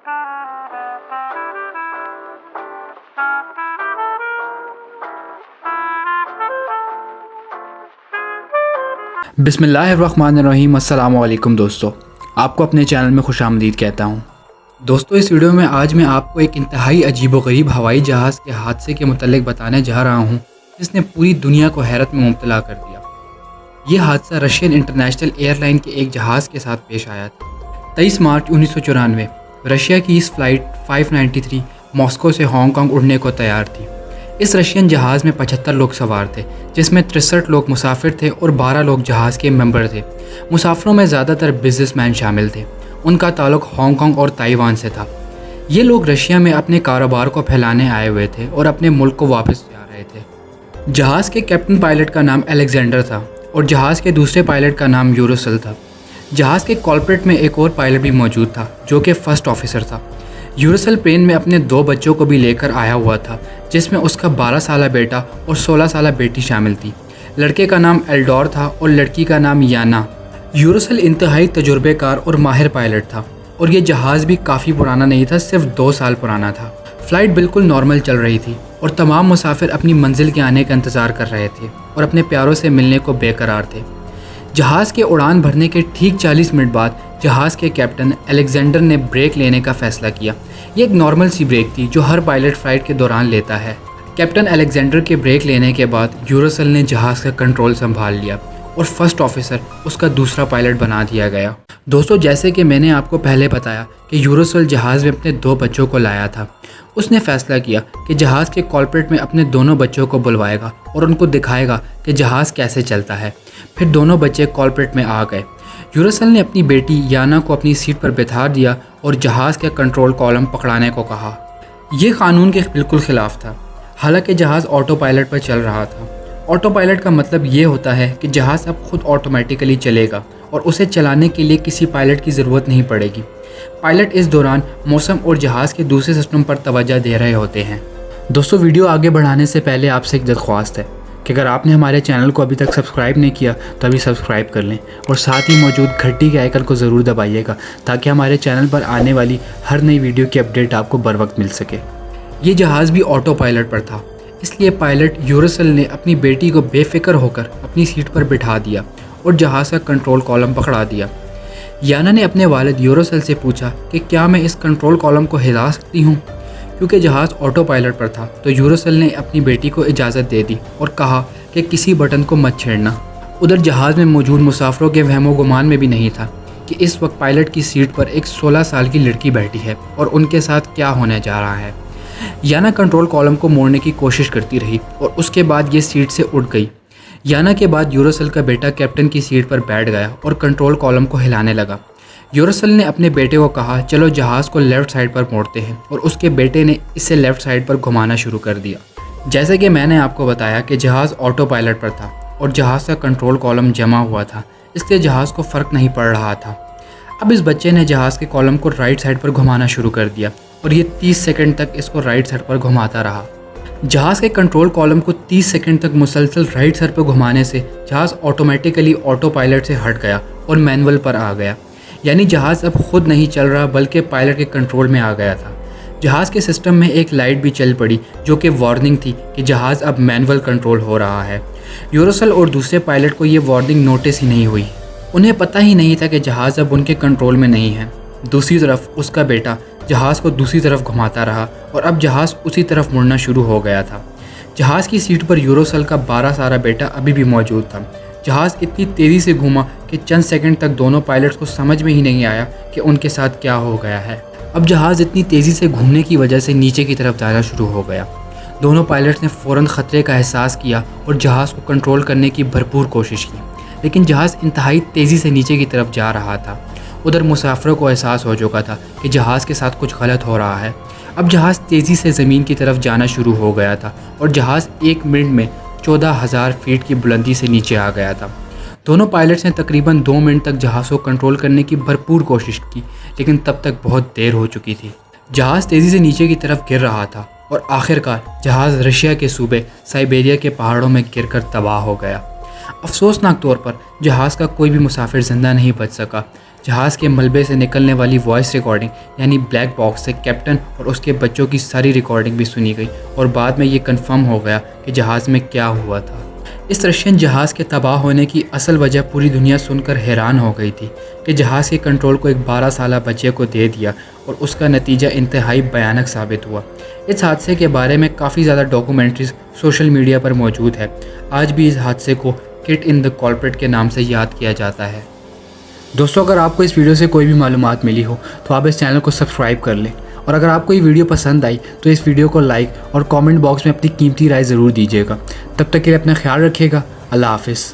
बिस्मिल्लाहिर्रहमानिर्रहीम। अस्सलाम वालेकुम दोस्तों, आपको अपने चैनल में खुश आमदीद कहता हूँ। दोस्तों, इस वीडियो में आज मैं आपको एक इंतहाई अजीबोगरीब हवाई जहाज़ के हादसे के मुतल्लिक बताने जा रहा हूँ जिसने पूरी दुनिया को हैरत में मुब्तला कर दिया। ये हादसा रशियन इंटरनेशनल एयरलाइन के एक जहाज़ के साथ पेश आया था। 23 मार्च 1994 रशिया की इस फ़्लाइट 593 मॉस्को से हांगकांग उड़ने को तैयार थी। इस रशियन जहाज़ में 75 लोग सवार थे, जिसमें 63 लोग मुसाफिर थे और 12 लोग जहाज़ के मेंबर थे। मुसाफिरों में ज़्यादातर बिजनेसमैन शामिल थे। उनका ताल्लुक हांगकांग और ताइवान से था। ये लोग रशिया में अपने कारोबार को फैलाने आए हुए थे और अपने मुल्क को वापस जा रहे थे। जहाज़ के कैप्टन पायलट का नाम अलेक्जेंडर था और जहाज़ के दूसरे पायलट का नाम यूरोसल था। जहाज़ के कॉलप्रिट में एक और पायलट भी मौजूद था जो कि फर्स्ट ऑफिसर था। यूरोसल प्लेन में अपने 2 बच्चों को भी लेकर आया हुआ था, जिसमें उसका 12 साला बेटा और 16 साला बेटी शामिल थी। लड़के का नाम एल्डोर था और लड़की का नाम याना। यूरोसल इंतहाई तजुर्बेकार और माहिर पायलट था और ये जहाज़ भी काफ़ी पुराना नहीं था, सिर्फ 2 साल पुराना था। फ़्लाइट बिल्कुल नॉर्मल चल रही थी और तमाम मुसाफिर अपनी मंजिल के आने का इंतज़ार कर रहे थे और अपने प्यारों से मिलने को बेकरार थे। जहाज़ के उड़ान भरने के ठीक 40 मिनट बाद जहाज़ के कैप्टन अलेक्जेंडर ने ब्रेक लेने का फ़ैसला किया। ये एक नॉर्मल सी ब्रेक थी जो हर पायलट फ़्लाइट के दौरान लेता है। कैप्टन अलेक्जेंडर के ब्रेक लेने के बाद यूरोसल ने जहाज़ का कंट्रोल संभाल लिया और फर्स्ट ऑफिसर उसका दूसरा पायलट बना दिया गया। दोस्तों, जैसे कि मैंने आपको पहले बताया कि यूरोसल जहाज़ में अपने 2 बच्चों को लाया था। उसने फ़ैसला किया कि जहाज़ के कॉलप्रिट में अपने दोनों बच्चों को बुलवाएगा और उनको दिखाएगा कि जहाज़ कैसे चलता है। फिर दोनों बच्चे कॉलप्रिट में आ गए। यूरोसल ने अपनी बेटी याना को अपनी सीट पर बिठा दिया और जहाज़ के कंट्रोल कॉलम पकड़ाने को कहा। यह कानून के बिल्कुल ख़िलाफ़ था। हालांकि जहाज़ ऑटो पायलट पर चल रहा था। ऑटो पायलट का मतलब ये होता है कि जहाज़ अब खुद ऑटोमेटिकली चलेगा और उसे चलाने के लिए किसी पायलट की ज़रूरत नहीं पड़ेगी। पायलट इस दौरान मौसम और जहाज़ के दूसरे सिस्टम पर तवज्जो दे रहे होते हैं। दोस्तों, वीडियो आगे बढ़ाने से पहले आपसे एक दरख्वास्त है कि अगर आपने हमारे चैनल को अभी तक सब्सक्राइब नहीं किया तो अभी सब्सक्राइब कर लें और साथ ही मौजूद घंटी के आइकन को ज़रूर दबाइएगा ताकि हमारे चैनल पर आने वाली हर नई वीडियो की अपडेट आपको बर वक्त मिल सके। ये जहाज़ भी ऑटो पायलट पर था, इसलिए पायलट यूरोसल ने अपनी बेटी को बेफिक्र होकर अपनी सीट पर बिठा दिया और जहाज़ का कंट्रोल कॉलम पकड़ा दिया। याना ने अपने वालिद यूरोसल से पूछा कि क्या मैं इस कंट्रोल कॉलम को हिला सकती हूँ। क्योंकि जहाज़ ऑटो पायलट पर था तो यूरोसल ने अपनी बेटी को इजाज़त दे दी और कहा कि किसी बटन को मत छेड़ना। उधर जहाज़ में मौजूद मुसाफिरों के वहमो गुमान में भी नहीं था कि इस वक्त पायलट की सीट पर एक 16 साल की लड़की बैठी है और उनके साथ क्या होने जा रहा है। याना कंट्रोल कॉलम को मोड़ने की कोशिश करती रही और उसके बाद ये सीट से उठ गई। याना के बाद यूरोसल का बेटा कैप्टन की सीट पर बैठ गया और कंट्रोल कॉलम को हिलाने लगा। यूरोसल ने अपने बेटे को कहा, चलो जहाज़ को लेफ़्ट साइड पर मोड़ते हैं, और उसके बेटे ने इसे लेफ़्ट साइड पर घुमाना शुरू कर दिया। जैसे कि मैंने आपको बताया कि जहाज़ ऑटो पायलट पर था और जहाज़ का कंट्रोल कॉलम जमा हुआ था, इसलिए जहाज़ को फ़र्क नहीं पड़ रहा था। अब इस बच्चे ने जहाज़ के कॉलम को राइट साइड पर घुमाना शुरू कर दिया और ये 30 सेकंड तक इसको राइट साइड पर घुमाता रहा। जहाज़ के कंट्रोल कॉलम को 30 सेकंड तक मुसलसल राइट साइड पर घुमाने से जहाज़ ऑटोमेटिकली ऑटो पायलट से हट गया और मैनुअल पर आ गया। यानी जहाज़ अब खुद नहीं चल रहा बल्कि पायलट के कंट्रोल में आ गया था। जहाज़ के सिस्टम में एक लाइट भी चल पड़ी जो कि वार्निंग थी कि जहाज़ अब मैनुअल कंट्रोल हो रहा है। यूरोसल और दूसरे पायलट को ये वार्निंग नोटिस ही नहीं हुई। उन्हें पता ही नहीं था कि जहाज़ अब उनके कंट्रोल में नहीं है। दूसरी तरफ उसका बेटा जहाज़ को दूसरी तरफ घुमाता रहा और अब जहाज़ उसी तरफ मुड़ना शुरू हो गया था। जहाज़ की सीट पर यूरोसल का 12 साला बेटा अभी भी मौजूद था। जहाज़ इतनी तेज़ी से घूमा कि चंद सेकंड तक दोनों पायलट्स को समझ में ही नहीं आया कि उनके साथ क्या हो गया है। अब जहाज़ इतनी तेज़ी से घूमने की वजह से नीचे की तरफ जाना शुरू हो गया। दोनों पायलट्स ने फ़ौरन ख़तरे का एहसास किया और जहाज़ को कंट्रोल करने की भरपूर कोशिश की, लेकिन जहाज़ इंतहाई तेज़ी से नीचे की तरफ जा रहा था। उधर मुसाफिरों को एहसास हो चुका था कि जहाज़ के साथ कुछ गलत हो रहा है। अब जहाज़ तेज़ी से ज़मीन की तरफ जाना शुरू हो गया था और जहाज़ 1 मिनट में 14,000 फीट की बुलंदी से नीचे आ गया था। दोनों पायलट्स ने तकरीबन 2 मिनट तक जहाज़ को कंट्रोल करने की भरपूर कोशिश की, लेकिन तब तक बहुत देर हो चुकी थी। जहाज़ तेज़ी से नीचे की तरफ गिर रहा था और आखिरकार जहाज़ रशिया के सूबे साइबेरिया के पहाड़ों में गिरकर तबाह हो गया। अफसोसनाक तौर पर जहाज़ का कोई भी मुसाफिर ज़िंदा नहीं बच सका, جہاز کے ملبے سے نکلنے والی وائس ریکارڈنگ یعنی بلیک باکس سے کیپٹن اور اس کے بچوں کی ساری ریکارڈنگ بھی سنی گئی اور بعد میں یہ کنفرم ہو گیا کہ جہاز میں کیا ہوا تھا۔ اس رشین جہاز کے تباہ ہونے کی اصل وجہ پوری دنیا سن کر حیران ہو گئی تھی کہ جہاز کے کنٹرول کو ایک 12 سالہ بچے کو دے دیا اور اس کا نتیجہ انتہائی بھیانک ثابت ہوا۔ اس حادثے کے بارے میں کافی زیادہ ڈاکومنٹریز سوشل میڈیا پر موجود ہے۔ آج بھی اس حادثے کو کٹ ان دا کالپریٹ کے نام سے یاد کیا جاتا ہے۔ دوستو اگر آپ کو اس ویڈیو سے کوئی بھی معلومات ملی ہو تو آپ اس چینل کو سبسکرائب کر لیں، اور اگر آپ کو یہ ویڈیو پسند آئی تو اس ویڈیو کو لائک اور کامنٹ باکس میں اپنی قیمتی رائے ضرور دیجیے گا۔ تب تک کے لیے اپنا خیال رکھیے گا۔ اللہ حافظ۔